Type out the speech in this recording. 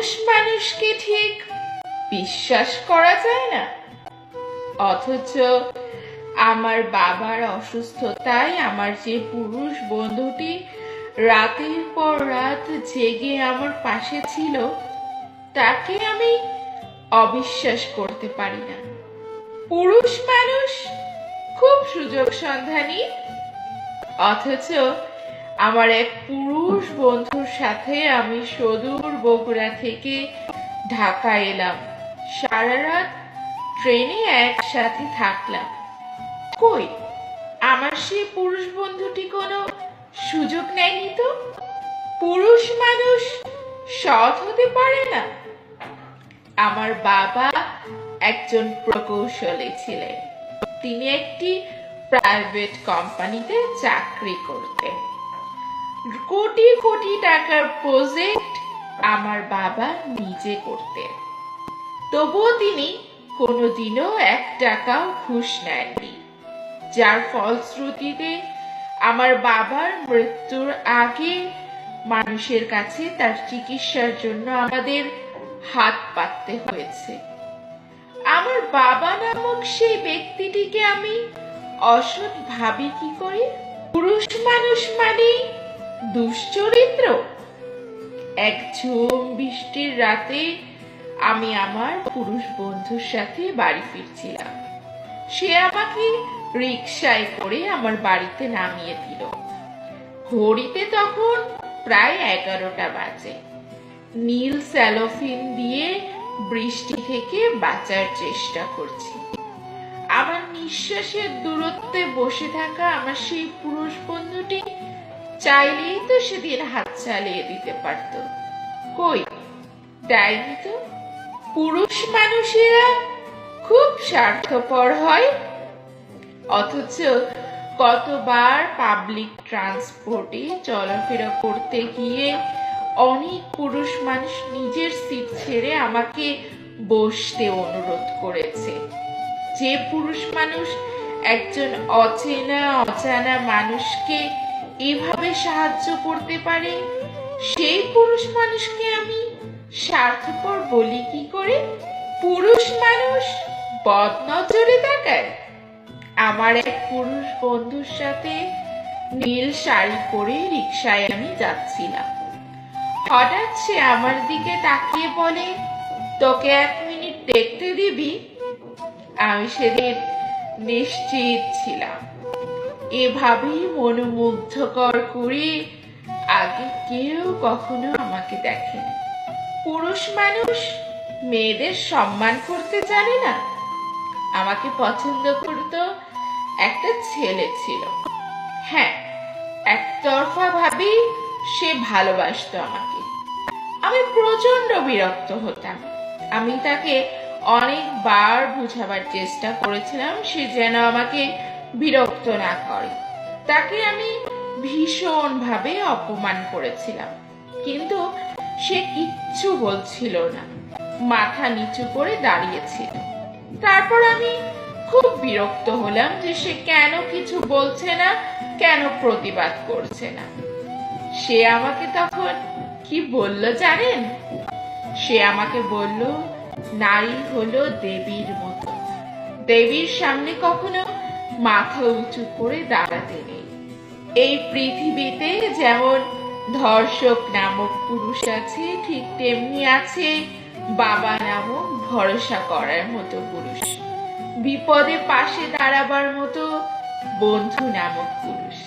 পুরুষ মানুষকে ঠিক বিশ্বাস করা যায় না, অথচ আমার বাবার অসুস্থতায় আমার যে পুরুষ বন্ধুটি রাতের পর রাত জেগে আমার পাশে ছিল, তাকে আমি অবিশ্বাস করতে পারি না। পুরুষ মানুষ খুব সুযোগ সন্ধানী, অথচ আমার এক পুরুষ বন্ধুর সাথে আমি সুদূর বগুড়া থেকে ঢাকা এলাম, সারা রাত ট্রেনে একসাথে থাকলাম। কই, আমার সেই পুরুষ বন্ধুটি কোনো সুযোগ নেয়নি তো? পুরুষ মানুষ সৎ হতে পারে না। আমার বাবা একজন প্রকৌশলী ছিলেন। তিনি একটি প্রাইভেট কোম্পানিতে চাকরি করতেন। কোটি কোটি টাকার প্রজেক্ট আমার বাবা নিজে করতেন, তবুও তিনি কোনোদিনও 1 টাকাও ঘুষ নেননি, যার ফলশ্রুতিতে আমার বাবার মৃত্যুর আগে মানুষের কাছে তার চিকিৎসার জন্য আমাদের হাত পাততে হয়েছে। আমার বাবা নামক সেই ব্যক্তিটিকে আমি অসৎ ভাবি কি করে? পুরুষ মানুষ মানে দুশ্চরিত্র। এক ঝুম বৃষ্টির রাতে আমি আমার পুরুষ বন্ধুর সাথে বাড়ি ফিরছিলাম। সে আমাকে রিকশায় করে আমার বাড়িতে নামিয়ে দিল। ঘড়িতে তখন প্রায় 11টা বাজে। নীল স্যালোফিন দিয়ে বৃষ্টি থেকে বাঁচার চেষ্টা করছি। আমার নিঃশ্বাসের দূরত্বে বসে থাকা আমার সেই পুরুষ বন্ধুটি চাইলেই তো সেদিন হাত চালিয়ে দিতে পারত। কই, দেয়নি তো। পুরুষ মানুষেরা খুব স্বার্থপর হয়, অথচ কতবার পাবলিক ট্রান্সপোর্টে চলাফেরা করতে গিয়ে অনেক পুরুষ মানুষ নিজের সিট ছেড়ে আমাকে বসতে অনুরোধ করেছে। যে পুরুষ মানুষ একজন অজানা মানুষকে এভাবে সাহায্য করতে পারে, সেই পুরুষ মানুষকে আমি স্বার্থপর বলি কি করে? পুরুষ মানুষ বদনজরে তাকায়। আমার এক পুরুষ বন্ধুর সাথে নীল শাড়ি পরে রিকশায় আমি যাচ্ছিলাম। হঠাৎ সে আমার দিকে তাকিয়ে বলে, তোকে 1 মিনিট দেখতে দিবি? আমি সেদিন নিশ্চিত ছিলাম এভাবেই মনোমুগ্ধকর করে আগে কেউ কখনো আমাকে দেখেনি। পুরুষ মানুষ মেয়েদের সম্মান করতে জানে না। আমাকে পছন্দ করত একটা ছেলে ছিল। হ্যাঁ, একতরফা ভাবেই সে ভালোবাসতো আমাকে। আমি প্রচন্ড বিরক্ত হতাম। আমি তাকে অনেকবার বুঝাবার চেষ্টা করেছিলাম সে যেন আমাকে বিরক্ত না করে। তাকে আমি ভীষণ ভাবে অপমান করেছিলাম, কিন্তু সে কিচ্ছু বলছিল না, মাথা নিচু করে দাঁড়িয়েছিল। তারপর আমি খুব বিরক্ত হলাম যে সে কেন কিছু বলছে না, কেন প্রতিবাদ করছে না। সে আমাকে তখন কি বলল জানেন? সে আমাকে বলল, নারী হলো দেবীর মতো, দেবীর সামনে কখনো মাথা উঁচু করে দাঁড়াতে নেই। এই পৃথিবীতে যেমন ধর্ষক নামক পুরুষ আছে, ঠিক তেমনি আছে বাবা নামক ভরসা করার মতো পুরুষ, বিপদে পাশে দাঁড়াবার মতো বন্ধু নামক পুরুষ।